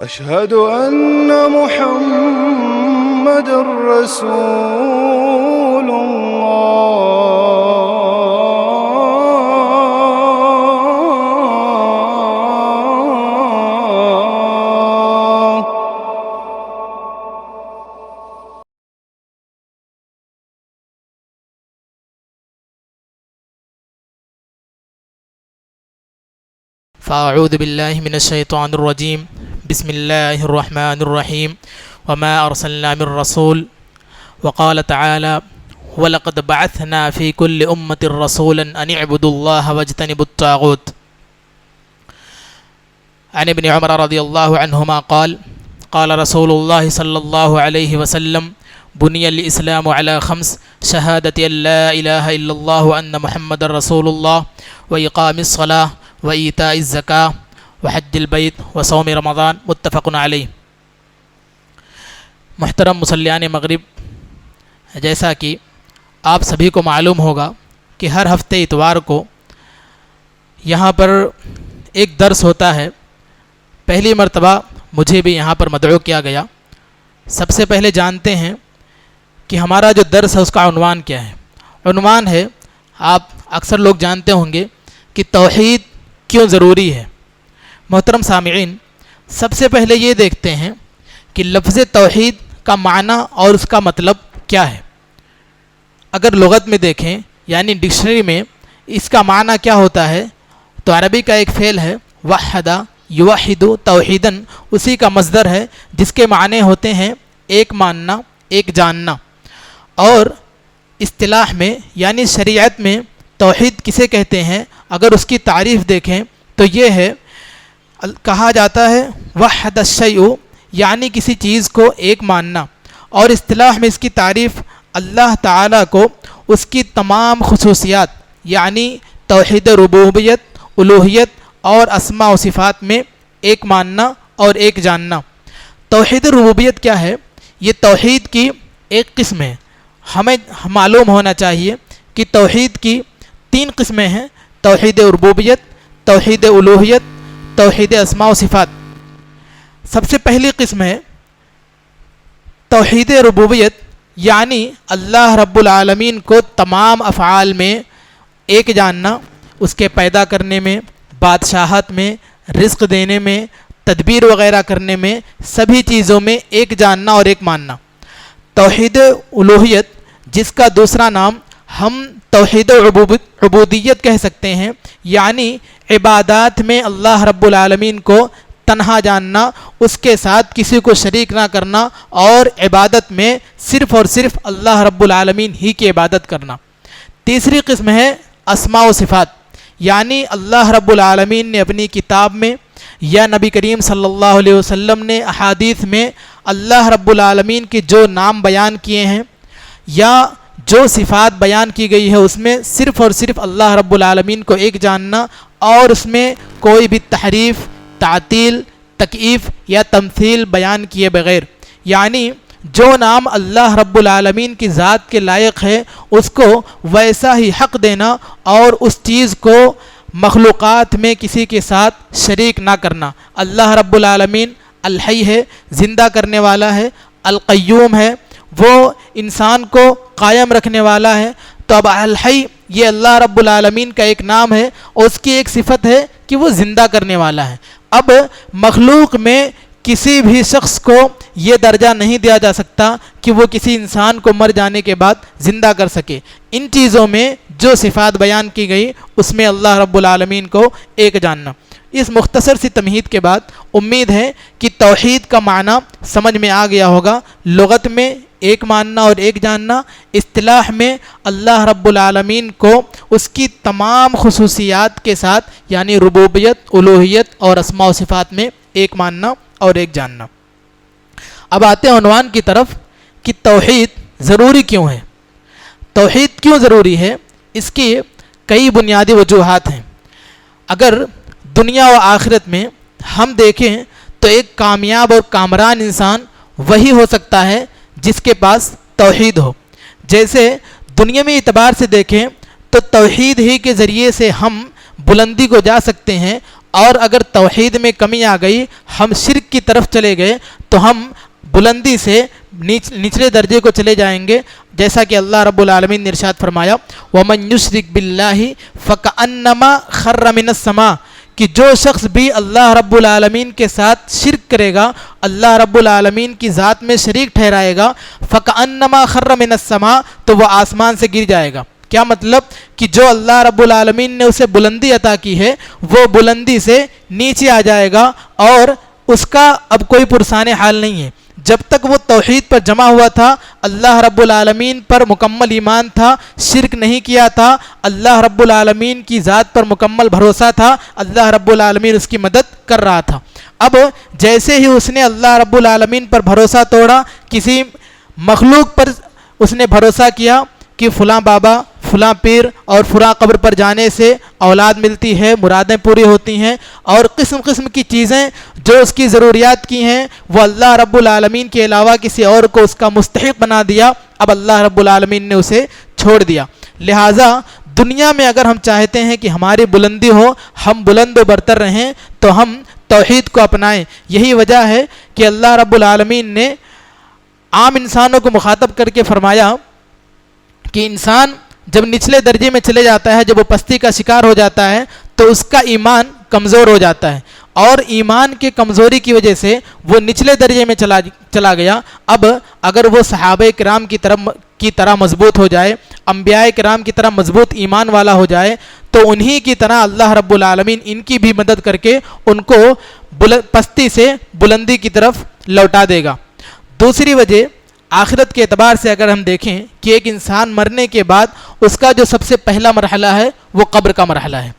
أشهد أن محمد رسول الله. فأعوذ بالله من الشيطان الرجيم. بسم الله الرحمن الرحيم. وما أرسلنا من رسول. وقال تعالى: وَلَقَدْ بَعَثْنَا فِي كُلِّ أُمَّةٍ رَسُولًا أَنِ اعْبُدُوا اللَّهَ وَاجْتَنِبُوا الطَّاغُوتَ. عن ابن عمر رضي الله عنهما قال: قال رسول الله صلى الله عليه وسلم: بني الإسلام على 5: شهادة أن لا إله إلا الله وأن محمد رسول الله، وإقام الصلاة، وإيتاء الزکاة، وحج البیت، وصوم رمضان. متفق علیہ. محترم مصلیان مغرب، جیسا کہ آپ سبھی کو معلوم ہوگا کہ ہر ہفتے اتوار کو یہاں پر ایک درس ہوتا ہے. پہلی مرتبہ مجھے بھی یہاں پر مدعو کیا گیا. سب سے پہلے جانتے ہیں کہ ہمارا جو درس ہے اس کا عنوان کیا ہے. عنوان ہے، آپ اکثر لوگ جانتے ہوں گے کہ توحید کیوں ضروری ہے. محترم سامعین، سب سے پہلے یہ دیکھتے ہیں کہ لفظ توحید کا معنی اور اس کا مطلب کیا ہے. اگر لغت میں دیکھیں یعنی ڈکشنری میں اس کا معنی کیا ہوتا ہے تو عربی کا ایک فعل ہے وحدہ یوحد توحیدن، اسی کا مصدر ہے جس کے معنی ہوتے ہیں ایک ماننا، ایک جاننا. اور اصطلاح میں یعنی شریعت میں توحید کسے کہتے ہیں، اگر اس کی تعریف دیکھیں تو یہ ہے، کہا جاتا ہے وحد الشیء یعنی کسی چیز کو ایک ماننا. اور اصطلاح میں اس کی تعریف اللہ تعالیٰ کو اس کی تمام خصوصیات یعنی توحید ربوبیت، الوہیت اور اسماء و صفات میں ایک ماننا اور ایک جاننا. توحید ربوبیت کیا ہے؟ یہ توحید کی ایک قسم ہے. ہمیں معلوم ہونا چاہیے کہ توحید کی 3 قسمیں ہیں: توحید ربوبیت، توحید الوہیت، توحید اسماء و صفات. سب سے پہلی قسم ہے توحید ربوبیت، یعنی اللہ رب العالمین کو تمام افعال میں ایک جاننا، اس کے پیدا کرنے میں، بادشاہت میں، رزق دینے میں، تدبیر وغیرہ کرنے میں، سبھی چیزوں میں ایک جاننا اور ایک ماننا. توحید الوہیت، جس کا دوسرا نام ہم توحید عبودیت کہہ سکتے ہیں، یعنی عبادات میں اللہ رب العالمین کو تنہا جاننا، اس کے ساتھ کسی کو شریک نہ کرنا، اور عبادت میں صرف اور صرف اللہ رب العالمین ہی کی عبادت کرنا. تیسری قسم ہے اسماء و صفات، یعنی اللہ رب العالمین نے اپنی کتاب میں یا نبی کریم صلی اللہ علیہ وسلم نے احادیث میں اللہ رب العالمین کے جو نام بیان کیے ہیں یا جو صفات بیان کی گئی ہے، اس میں صرف اور صرف اللہ رب العالمین کو ایک جاننا، اور اس میں کوئی بھی تحریف، تعطیل، تکییف یا تمثیل بیان کیے بغیر، یعنی جو نام اللہ رب العالمین کی ذات کے لائق ہے اس کو ویسا ہی حق دینا، اور اس چیز کو مخلوقات میں کسی کے ساتھ شریک نہ کرنا. اللہ رب العالمین الحی ہے، زندہ کرنے والا ہے، القیوم ہے، وہ انسان کو قائم رکھنے والا ہے. تو اب الحی یہ اللہ رب العالمین کا ایک نام ہے، اور اس کی ایک صفت ہے کہ وہ زندہ کرنے والا ہے. اب مخلوق میں کسی بھی شخص کو یہ درجہ نہیں دیا جا سکتا کہ وہ کسی انسان کو مر جانے کے بعد زندہ کر سکے. ان چیزوں میں جو صفات بیان کی گئی اس میں اللہ رب العالمین کو ایک جاننا. اس مختصر سی تمہید کے بعد امید ہے کہ توحید کا معنی سمجھ میں آ گیا ہوگا. لغت میں ایک ماننا اور ایک جاننا، اصطلاح میں اللہ رب العالمین کو اس کی تمام خصوصیات کے ساتھ یعنی ربوبیت، الوہیت اور اسماء و صفات میں ایک ماننا اور ایک جاننا. اب آتے ہیں عنوان کی طرف کہ توحید ضروری کیوں ہے. توحید کیوں ضروری ہے؟ اس کی کئی بنیادی وجوہات ہیں. اگر دنیا و آخرت میں ہم دیکھیں تو ایک کامیاب اور کامران انسان وہی ہو سکتا ہے جس کے پاس توحید ہو. جیسے دنیا میں اعتبار سے دیکھیں تو توحید ہی کے ذریعے سے ہم بلندی کو جا سکتے ہیں اور اگر توحید میں کمی آ گئی، ہم شرک کی طرف چلے گئے، تو ہم بلندی سے نچلے درجے کو چلے جائیں گے، جیسا کہ اللہ رب العالمین نے ارشاد فرمایا وَمَن يُشْرِكْ بِاللَّهِ فَكَأَنَّمَا خَرَّ مِنَ السَّمَاءِ، کہ جو شخص بھی اللہ رب العالمین کے ساتھ شرک کرے گا، اللہ رب العالمین کی ذات میں شریک ٹھہرائے گا، فَكَأَنَّمَا خَرَّ مِنَ السَّمَاءِ، تو وہ آسمان سے گر جائے گا۔ کیا مطلب؟ کہ جو اللہ رب العالمین نے اسے بلندی عطا کی ہے، وہ بلندی سے نیچے آ جائے گا، اور اس کا اب کوئی پرسان حال نہیں ہے۔ جب تک وہ توحید پر جمع ہوا تھا، اللہ رب العالمین پر مکمل ایمان تھا، شرک نہیں کیا تھا، اللہ رب العالمین کی ذات پر مکمل بھروسہ تھا، اللہ رب العالمین اس کی مدد کر رہا تھا۔ اب جیسے ہی اس نے اللہ رب العالمین پر بھروسہ توڑا، کسی مخلوق پر اس نے بھروسہ کیا کہ فلاں بابا، فلاں پیر اور فلاں قبر پر جانے سے اولاد ملتی ہے، مرادیں پوری ہوتی ہیں، اور قسم قسم کی چیزیں جو اس کی ضروریات کی ہیں، وہ اللہ رب العالمین کے علاوہ کسی اور کو اس کا مستحق بنا دیا۔ اب اللہ رب العالمین نے اسے چھوڑ دیا۔ لہٰذا دنیا میں اگر ہم چاہتے ہیں کہ ہماری بلندی ہو، ہم بلند و برتر رہیں، تو ہم توحید کو اپنائیں۔ یہی وجہ ہے کہ اللہ رب العالمین نے عام انسانوں کو مخاطب کر کے فرمایا کہ انسان جب نچلے درجے میں چلے جاتا ہے، جب وہ پستی کا شکار ہو جاتا ہے، تو اس کا ایمان کمزور ہو جاتا ہے، اور ایمان کے کمزوری کی وجہ سے وہ نچلے درجے میں چلا گیا۔ اب اگر وہ صحابہ کرام کی طرح مضبوط ہو جائے، انبیاء کرام کی طرح مضبوط ایمان والا ہو جائے، تو انہی کی طرح اللہ رب العالمین ان کی بھی مدد کر کے ان کو پستی سے بلندی کی طرف لوٹا دے گا۔ دوسری وجہ، آخرت کے اعتبار سے اگر ہم دیکھیں کہ ایک انسان مرنے کے بعد اس کا جو سب سے پہلا مرحلہ ہے وہ قبر کا مرحلہ ہے۔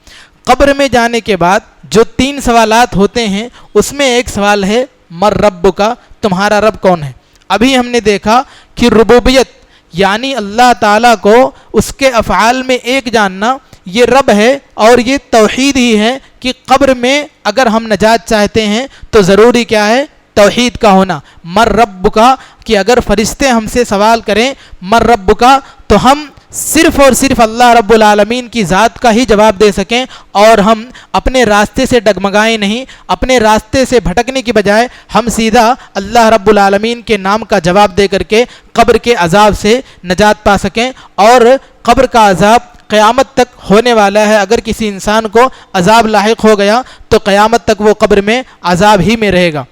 قبر میں جانے کے بعد جو 3 سوالات ہوتے ہیں، اس میں ایک سوال ہے مر رب کا، تمہارا رب کون ہے؟ ابھی ہم نے دیکھا کہ ربوبیت یعنی اللہ تعالیٰ کو اس کے افعال میں ایک جاننا، یہ رب ہے، اور یہ توحید ہی ہے کہ قبر میں اگر ہم نجات چاہتے ہیں تو ضروری کیا ہے؟ توحید کا ہونا۔ مر رب کا، کہ اگر فرشتے ہم سے سوال کریں مر رب کا، تو ہم صرف اور صرف اللہ رب العالمین کی ذات کا ہی جواب دے سکیں، اور ہم اپنے راستے سے ڈگمگائیں نہیں، اپنے راستے سے بھٹکنے کی بجائے ہم سیدھا اللہ رب العالمین کے نام کا جواب دے کر کے قبر کے عذاب سے نجات پا سکیں۔ اور قبر کا عذاب قیامت تک ہونے والا ہے۔ اگر کسی انسان کو عذاب لاحق ہو گیا تو قیامت تک وہ قبر میں عذاب ہی میں رہے گا۔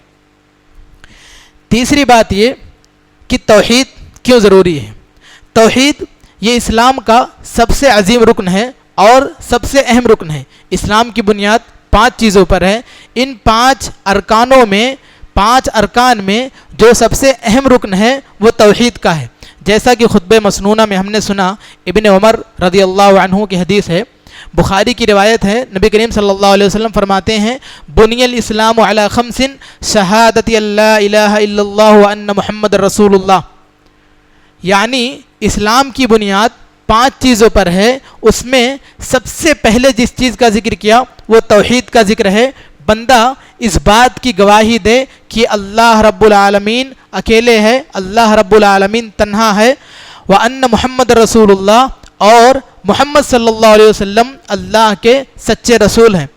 تیسری بات یہ کہ توحید کیوں ضروری ہے؟ توحید یہ اسلام کا سب سے عظیم رکن ہے اور سب سے اہم رکن ہے۔ اسلام کی بنیاد 5 چیزوں پر ہے۔ ان 5 ارکانوں میں 5 ارکان میں جو سب سے اہم رکن ہے وہ توحید کا ہے۔ جیسا کہ خطبہ مسنونہ میں ہم نے سنا، ابن عمر رضی اللہ عنہ کی حدیث ہے، بخاری کی روایت ہے، نبی کریم صلی اللہ علیہ وسلم فرماتے ہیں بنی الاسلام علی 5 شہادت اللہ الہ الا اللہ وان محمد رسول اللہ، یعنی اسلام کی بنیاد 5 چیزوں پر ہے۔ اس میں سب سے پہلے جس چیز کا ذکر کیا وہ توحید کا ذکر ہے۔ بندہ اس بات کی گواہی دے کہ اللہ رب العالمین اکیلے ہے، اللہ رب العالمین تنہا ہے، وان محمد رسول اللہ، اور محمد صلی اللہ علیہ وسلم اللہ کے سچے رسول ہیں۔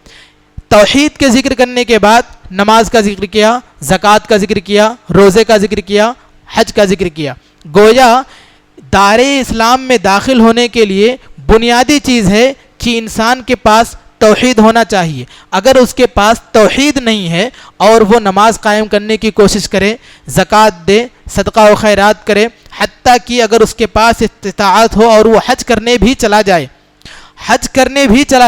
توحید کے ذکر کرنے کے بعد نماز کا ذکر کیا، زکوٰۃ کا ذکر کیا، روزے کا ذکر کیا، حج کا ذکر کیا۔ گویا دار اسلام میں داخل ہونے کے لیے بنیادی چیز ہے کہ انسان کے پاس توحید ہونا چاہیے۔ اگر اس کے پاس توحید نہیں ہے اور وہ نماز قائم کرنے کی کوشش کرے، زکوٰۃ دے، صدقہ و خیرات کرے، حتیٰ کہ اگر اس کے پاس استطاعت ہو اور وہ حج کرنے بھی چلا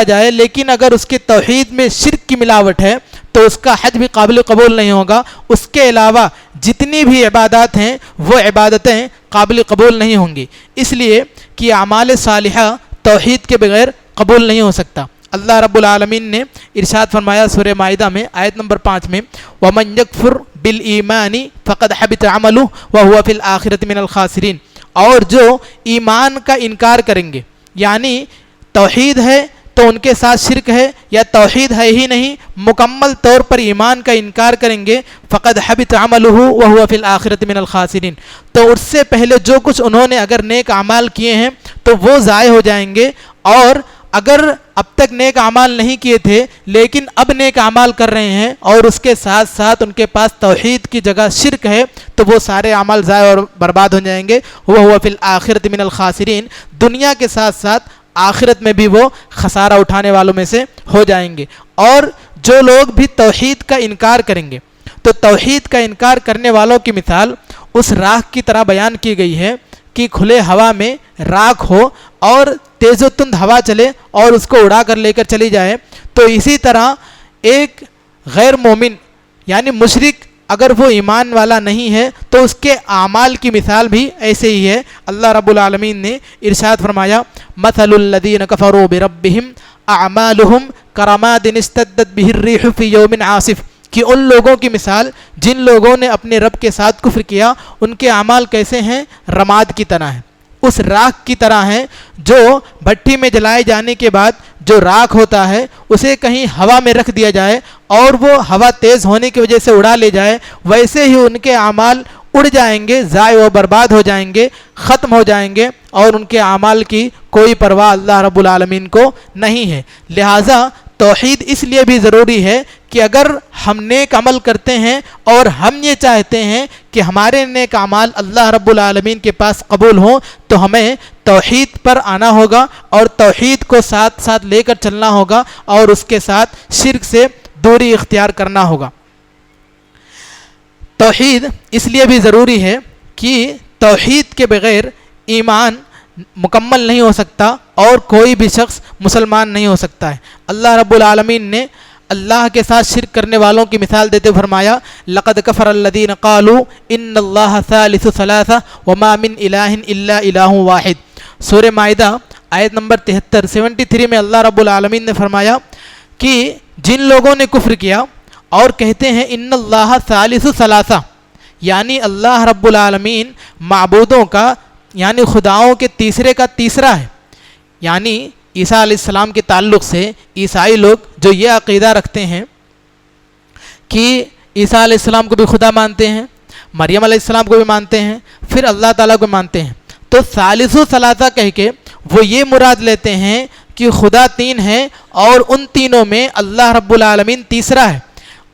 جائے، لیکن اگر اس کے توحید میں شرک کی ملاوٹ ہے تو اس کا حج بھی قابل قبول نہیں ہوگا۔ اس کے علاوہ جتنی بھی عبادات ہیں وہ عبادتیں قابل قبول نہیں ہوں گی، اس لیے کہ اعمال صالحہ توحید کے بغیر قبول نہیں ہو سکتا۔ اللہ رب العالمین نے ارشاد فرمایا سورہ مائدہ میں آیت نمبر 5 میں وَمَنْ يَكْفُرْ بِالْإِيمَانِ فَقَدْ حَبِطَ عَمَلُهُ وَهُوَ فِي الْآخِرَةِ مِنَ الْخَاسِرِينَ، اور جو ایمان کا انکار کریں گے، یعنی توحید ہے تو ان کے ساتھ شرک ہے یا توحید ہے ہی نہیں، مکمل طور پر ایمان کا انکار کریں گے، فقد حبط عملہ وہو فی الآخرۃ من الخاسرین، تو اس سے پہلے جو کچھ انہوں نے اگر نیک اعمال کیے ہیں تو وہ ضائع ہو جائیں گے، اور اگر اب تک نیک اعمال نہیں کیے تھے لیکن اب نیک اعمال کر رہے ہیں اور اس کے ساتھ ساتھ ان کے پاس توحید کی جگہ شرک ہے تو وہ سارے اعمال ضائع اور برباد ہو جائیں گے. وہ فی الآخرۃ من الخاسرین, دنیا کے ساتھ ساتھ آخرت میں بھی وہ خسارہ اٹھانے والوں میں سے ہو جائیں گے. اور جو لوگ بھی توحید کا انکار کریں گے تو توحید کا انکار کرنے والوں کی مثال اس راکھ کی طرح بیان کی گئی ہے کہ کھلے ہوا میں راکھ ہو اور تیز و تند ہوا چلے اور اس کو اڑا کر لے کر چلی جائے, تو اسی طرح ایک غیر مومن یعنی مشرک اگر وہ ایمان والا نہیں ہے تو اس کے اعمال کی مثال بھی ایسے ہی ہے. اللہ رب العالمین نے ارشاد فرمایا مثل الذین کفروا بربہم اعمالہم کرماد اشتدت بہ الریح فی یوم عاصف, کہ ان لوگوں کی مثال جن لوگوں نے اپنے رب کے ساتھ کفر کیا ان کے اعمال کیسے ہیں, رماد کی طرح ہیں, اس راکھ کی طرح ہیں جو بھٹی میں جلائے جانے کے بعد جو راکھ ہوتا ہے اسے کہیں ہوا میں رکھ دیا جائے اور وہ ہوا تیز ہونے کی وجہ سے اڑا لے جائے, ویسے ہی ان کے اعمال اڑ جائیں گے, ضائع و برباد ہو جائیں گے, ختم ہو جائیں گے اور ان کے اعمال کی کوئی پرواہ اللہ رب العالمین کو نہیں ہے. لہٰذا توحید اس لیے بھی ضروری ہے کہ اگر ہم نیک عمل کرتے ہیں اور ہم یہ چاہتے ہیں کہ ہمارے نیک اعمال اللہ رب العالمین کے پاس قبول ہوں تو ہمیں توحید پر آنا ہوگا اور توحید کو ساتھ ساتھ لے کر چلنا ہوگا اور اس کے ساتھ شرک سے دوری اختیار کرنا ہوگا. توحید اس لیے بھی ضروری ہے کہ توحید کے بغیر ایمان مکمل نہیں ہو سکتا اور کوئی بھی شخص مسلمان نہیں ہو سکتا ہے. اللہ رب العالمین نے اللہ کے ساتھ شرک کرنے والوں کی مثال دیتے فرمایا لقد کفر الذین قالوا ان اللہ ثالث ثلاثہ وما من الہ الا الہ واحد. سورہ مائدہ آیت نمبر 73 میں اللہ رب العالمین نے فرمایا کہ جن لوگوں نے کفر کیا اور کہتے ہیں ان اللہ ثالث ثلاثہ, یعنی اللہ رب العالمین معبودوں کا یعنی خداؤں کے تیسرے کا تیسرا ہے, یعنی عیسیٰ علیہ السلام کے تعلق سے عیسائی لوگ جو یہ عقیدہ رکھتے ہیں کہ عیسیٰ علیہ السلام کو بھی خدا مانتے ہیں, مریم علیہ السلام کو بھی مانتے ہیں, پھر اللہ تعالیٰ کو مانتے ہیں, تو ثالث و ثلاثہ کہہ کے وہ یہ مراد لیتے ہیں کہ خدا تین ہے اور ان تینوں میں اللہ رب العالمین تیسرا ہے.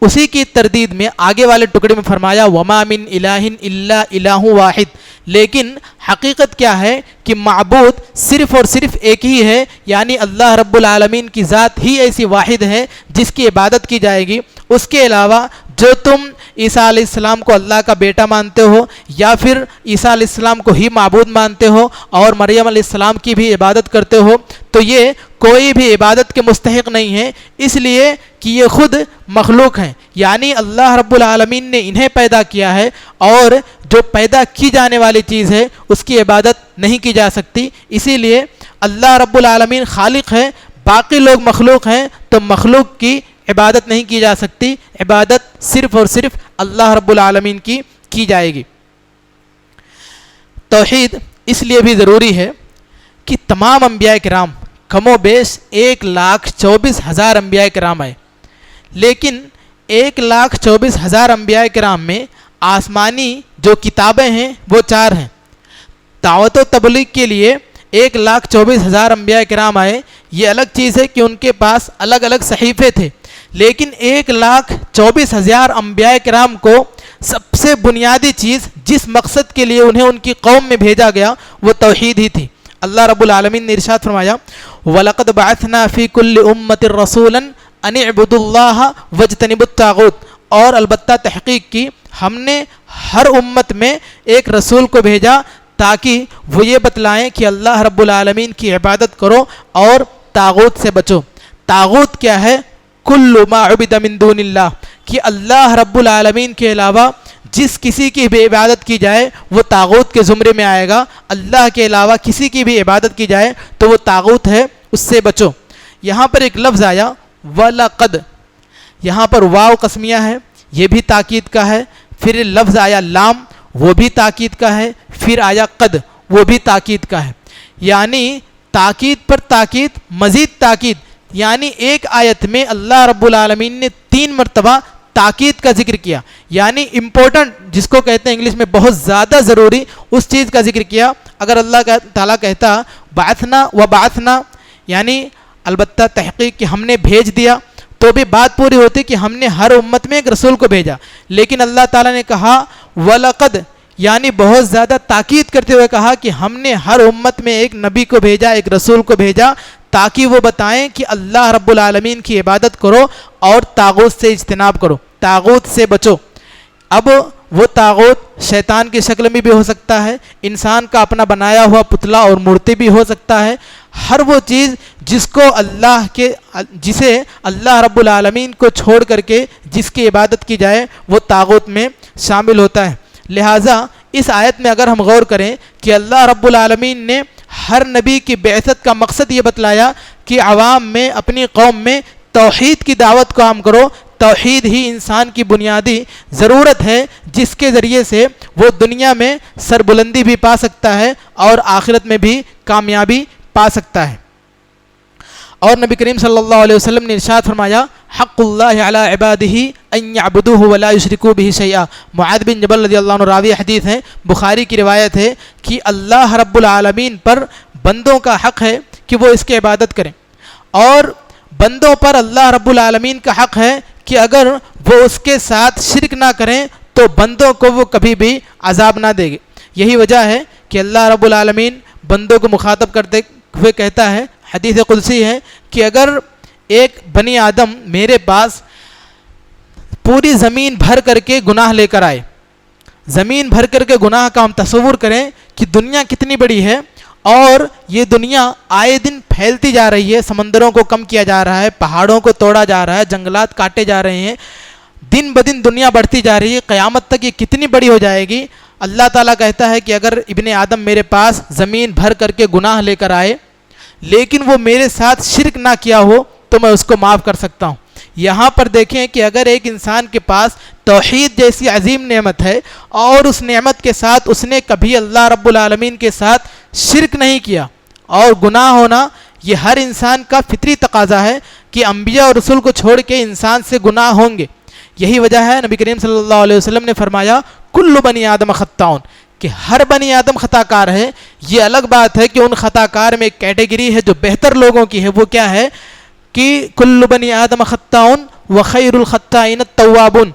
اسی کی تردید میں آگے والے ٹکڑے میں فرمایا وما من الہ الا الہ واحد, لیکن حقیقت کیا ہے کہ معبود صرف اور صرف ایک ہی ہے, یعنی اللہ رب العالمین کی ذات ہی ایسی واحد ہے جس کی عبادت کی جائے گی. اس کے علاوہ جو تم عیسیٰ علیہ السلام کو اللہ کا بیٹا مانتے ہو یا پھر عیسیٰ علیہ السلام کو ہی معبود مانتے ہو اور مریم علیہ السلام کی بھی عبادت کرتے ہو تو یہ کوئی بھی عبادت کے مستحق نہیں ہے, اس لیے کہ یہ خود مخلوق ہیں, یعنی اللہ رب العالمین نے انہیں پیدا کیا ہے اور جو پیدا کی جانے والی چیز ہے اس کی عبادت نہیں کی جا سکتی. اسی لیے اللہ رب العالمین خالق ہے, باقی لوگ مخلوق ہیں, تو مخلوق کی عبادت نہیں کی جا سکتی, عبادت صرف اور صرف اللہ رب العالمین کی جائے گی. توحید اس لیے بھی ضروری ہے کہ تمام انبیاء کرام کم و بیش 1,24,000 انبیاء کرام آئے, لیکن 1,24,000 انبیاء کرام میں آسمانی جو کتابیں ہیں وہ 4 ہیں. دعوت و تبلیغ کے لیے 1,24,000 انبیاء کرام آئے, یہ الگ چیز ہے کہ ان کے پاس الگ الگ صحیفے تھے, لیکن 1,24,000 انبیاء کرام کو سب سے بنیادی چیز جس مقصد کے لیے انہیں ان کی قوم میں بھیجا گیا وہ توحید ہی تھی. اللہ رب العالمین نے ارشاد فرمایا وَلَقَدْ بَعَثْنَا فِي كُلِّ أُمَّةٍ رَسُولًا أَنِ اعْبُدُوا اللَّهَ وَاجْتَنِبُوا الطَّاغُوتَ, اور البتہ تحقیق کی ہم نے ہر امت میں ایک رسول کو بھیجا تاکہ وہ یہ بتلائیں کہ اللہ رب العالمین کی عبادت کرو اور طاغوت سے بچو. طاغوت کیا ہے؟ کل ما عبد من دون اللہ, کہ اللہ رب العالمین کے علاوہ جس کسی کی بھی عبادت کی جائے وہ طاغوت کے زمرے میں آئے گا. اللہ کے علاوہ کسی کی بھی عبادت کی جائے تو وہ طاغوت ہے, اس سے بچو. یہاں پر ایک لفظ آیا وَلَقَدْ, یہاں پر واو قسمیہ ہے, یہ بھی تاکید کا ہے. پھر لفظ آیا لام, وہ بھی تاکید کا ہے. پھر آیا قد, وہ بھی تاکید کا ہے. یعنی تاکید پر تاکید, مزید تاکید, یعنی ایک آیت میں اللہ رب العالمین نے 3 مرتبہ تاکید کا ذکر کیا, یعنی امپورٹنٹ جس کو کہتے ہیں انگلش میں بہت زیادہ ضروری اس چیز کا ذکر کیا. اگر اللہ تعالیٰ کہتا بعثنا و بعثنا, یعنی البتہ تحقیق کہ ہم نے بھیج دیا تو بھی بات پوری ہوتی کہ ہم نے ہر امت میں ایک رسول کو بھیجا، لیکن اللہ تعالیٰ نے کہا وَلَقَدْ، یعنی بہت زیادہ تاکید کرتے ہوئے کہا کہ ہم نے ہر امت میں ایک نبی کو بھیجا، ایک رسول کو بھیجا، تاکہ وہ بتائیں کہ اللہ رب العالمین کی عبادت کرو اور طاغوت سے اجتناب کرو، طاغوت سے بچو۔ اب وہ طاغوت شیطان کی شکل میں بھی ہو سکتا ہے، انسان کا اپنا بنایا ہوا پتلا اور مورتی بھی ہو سکتا ہے، ہر وہ چیز جسے اللہ رب العالمین کو چھوڑ کر کے جس کی عبادت کی جائے وہ طاغوت میں شامل ہوتا ہے۔ لہٰذا اس آیت میں اگر ہم غور کریں کہ اللہ رب العالمین نے ہر نبی کی بعثت کا مقصد یہ بتلایا کہ عوام میں، اپنی قوم میں توحید کی دعوت کو عام کرو، توحید ہی انسان کی بنیادی ضرورت ہے جس کے ذریعے سے وہ دنیا میں سربلندی بھی پا سکتا ہے اور آخرت میں بھی کامیابی پا سکتا ہے۔ اور نبی کریم صلی اللہ علیہ وسلم نے ارشاد فرمایا حق اللہ علی عبادہ ان یعبدوہ ولا یشرکوا بہ شیئا۔ معاذ بن جبل رضی اللہ عنہ راوی حدیث ہے، بخاری کی روایت ہے کہ اللہ رب العالمین پر بندوں کا حق ہے کہ وہ اس کی عبادت کریں، اور بندوں پر اللہ رب العالمین کا حق ہے کہ اگر وہ اس کے ساتھ شرک نہ کریں تو بندوں کو وہ کبھی بھی عذاب نہ دے گے۔ یہی وجہ ہے کہ اللہ رب العالمین بندوں کو مخاطب کرتے ہوئے کہتا ہے، حدیث قدسی ہے کہ اگر ایک بنی آدم میرے پاس پوری زمین بھر کر کے گناہ لے کر آئے، زمین بھر کر کے گناہ کا ہم تصور کریں کہ دنیا کتنی بڑی ہے، اور یہ دنیا آئے دن پھیلتی جا رہی ہے، سمندروں کو کم کیا جا رہا ہے، پہاڑوں کو توڑا جا رہا ہے، جنگلات کاٹے جا رہے ہیں، دن بدن دنیا بڑھتی جا رہی ہے، قیامت تک یہ کتنی بڑی ہو جائے گی۔ اللہ تعالیٰ کہتا ہے کہ اگر ابن آدم میرے پاس زمین بھر کر کے گناہ لے کر آئے لیکن وہ میرے ساتھ شرک نہ کیا ہو تو میں اس کو معاف کر سکتا ہوں۔ یہاں پر دیکھیں کہ اگر ایک انسان کے پاس توحید جیسی عظیم نعمت ہے اور اس نعمت کے ساتھ اس نے کبھی اللہ رب العالمین کے ساتھ شرک نہیں کیا، اور گناہ ہونا یہ ہر انسان کا فطری تقاضا ہے کہ انبیاء اور رسول کو چھوڑ کے انسان سے گناہ ہوں گے۔ یہی وجہ ہے نبی کریم صلی اللہ علیہ وسلم نے فرمایا کل بنی آدم خطاؤن، کہ ہر بنی آدم خطا کار ہے۔ یہ الگ بات ہے کہ ان خطا کار میں ایک کیٹیگری ہے جو بہتر لوگوں کی ہے، وہ کیا ہے کہ کل بنی آدم خطاؤن وخیر الخطائین التوابون،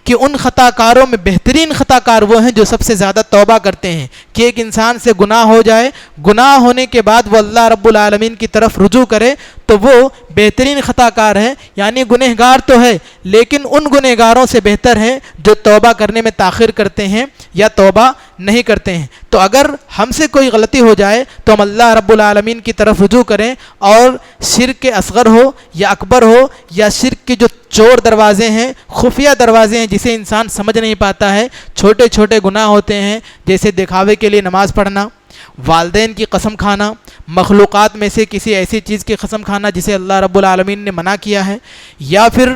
کہ ان خطا کاروں میں بہترین خطا کار وہ ہیں جو سب سے زیادہ توبہ کرتے ہیں۔ کہ ایک انسان سے گناہ ہو جائے، گناہ ہونے کے بعد وہ اللہ رب العالمین کی طرف رجوع کرے تو وہ بہترین خطا کار ہے، یعنی گنہگار تو ہے لیکن ان گنہگاروں سے بہتر ہے جو توبہ کرنے میں تاخیر کرتے ہیں یا توبہ نہیں کرتے ہیں۔ تو اگر ہم سے کوئی غلطی ہو جائے تو ہم اللہ رب العالمین کی طرف رجوع کریں، اور شرک کے اصغر ہو یا اکبر ہو یا شرک کے جو چور دروازے ہیں، خفیہ دروازے ہیں جسے انسان سمجھ نہیں پاتا ہے، چھوٹے چھوٹے گناہ ہوتے ہیں جیسے دکھاوے کے لیے نماز پڑھنا، والدین کی قسم کھانا، مخلوقات میں سے کسی ایسی چیز کی قسم کھانا جسے اللہ رب العالمین نے منع کیا ہے، یا پھر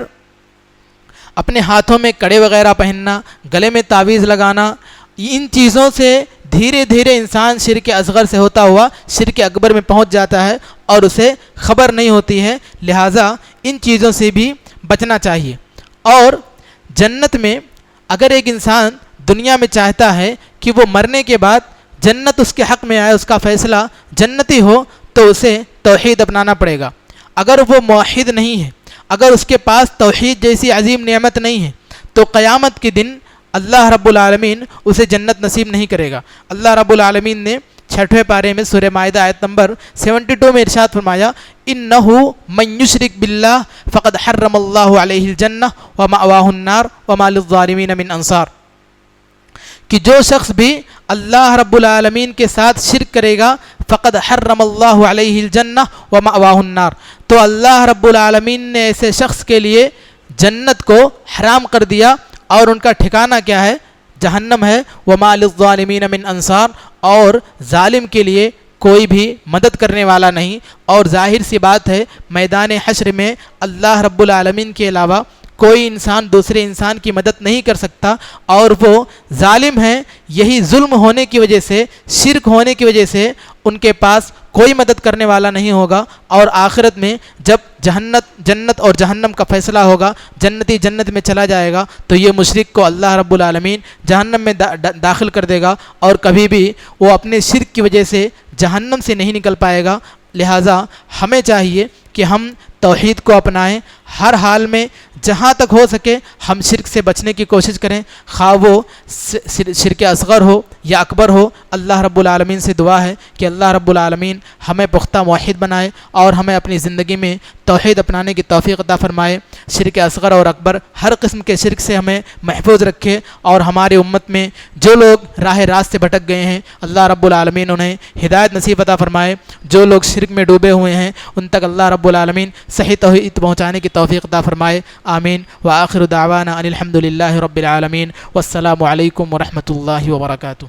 اپنے ہاتھوں میں کڑے وغیرہ پہننا، گلے میں تعویذ لگانا، ان چیزوں سے دھیرے دھیرے انسان شرک اصغر سے ہوتا ہوا شرک اکبر میں پہنچ جاتا ہے اور اسے خبر نہیں ہوتی ہے۔ لہٰذا ان چیزوں سے بھی بچنا چاہیے۔ اور جنت میں اگر ایک انسان دنیا میں چاہتا ہے کہ وہ مرنے کے بعد جنت اس کے حق میں آئے، اس کا فیصلہ جنتی ہو، تو اسے توحید اپنانا پڑے گا۔ اگر وہ موحد نہیں ہے، اگر اس کے پاس توحید جیسی عظیم نعمت نہیں ہے، تو قیامت کے دن اللہ رب العالمین اسے جنت نصیب نہیں کرے گا۔ اللہ رب العالمین نے 6ویں پارے میں سورہ مائدہ آیت نمبر 72 میں ارشاد فرمایا انہ من یشرک باللہ فقد حرم اللہ علیہ الجنہ ومأواہ النار وما للظالمین من انصار، کہ جو شخص بھی اللہ رب العالمین کے ساتھ شرک کرے گا فقد حرم اللہ علیہ الجنہ ومأواہ النار، تو اللہ رب العالمین نے ایسے شخص کے لیے جنت کو حرام کر دیا، اور ان کا ٹھکانہ کیا ہے؟ جہنم ہے۔ وما للظالمین من انصار، اور ظالم کے لیے کوئی بھی مدد کرنے والا نہیں۔ اور ظاہر سی بات ہے میدان حشر میں اللہ رب العالمین کے علاوہ کوئی انسان دوسرے انسان کی مدد نہیں کر سکتا، اور وہ ظالم ہیں۔ یہی ظلم ہونے کی وجہ سے، شرک ہونے کی وجہ سے ان کے پاس کوئی مدد کرنے والا نہیں ہوگا، اور آخرت میں جب جنت اور جہنم کا فیصلہ ہوگا، جنتی جنت میں چلا جائے گا تو یہ مشرک کو اللہ رب العالمین جہنم میں داخل کر دے گا، اور کبھی بھی وہ اپنے شرک کی وجہ سے جہنم سے نہیں نکل پائے گا۔ لہٰذا ہمیں چاہیے کہ ہم توحید کو اپنائیں، ہر حال میں جہاں تک ہو سکے ہم شرک سے بچنے کی کوشش کریں، خواہ وہ شرک اصغر ہو یا اکبر ہو۔ اللہ رب العالمین سے دعا ہے کہ اللہ رب العالمین ہمیں پختہ موحد بنائے اور ہمیں اپنی زندگی میں توحید اپنانے کی توفیق عطا فرمائے، شرک اصغر اور اکبر ہر قسم کے شرک سے ہمیں محفوظ رکھے، اور ہمارے امت میں جو لوگ راہ راست سے بھٹک گئے ہیں اللہ رب العالمین انہیں ہدایت نصیب عطا فرمائے، جو لوگ شرک میں ڈوبے ہوئے ہیں ان تک اللہ رب العالمین صحیح توحید پہنچانے کی توفیق عطا فرمائے، آمین۔ وآخر دعوانا ان الحمد للہ رب العالمین، والسلام علیکم ورحمۃ اللہ وبرکاتہ۔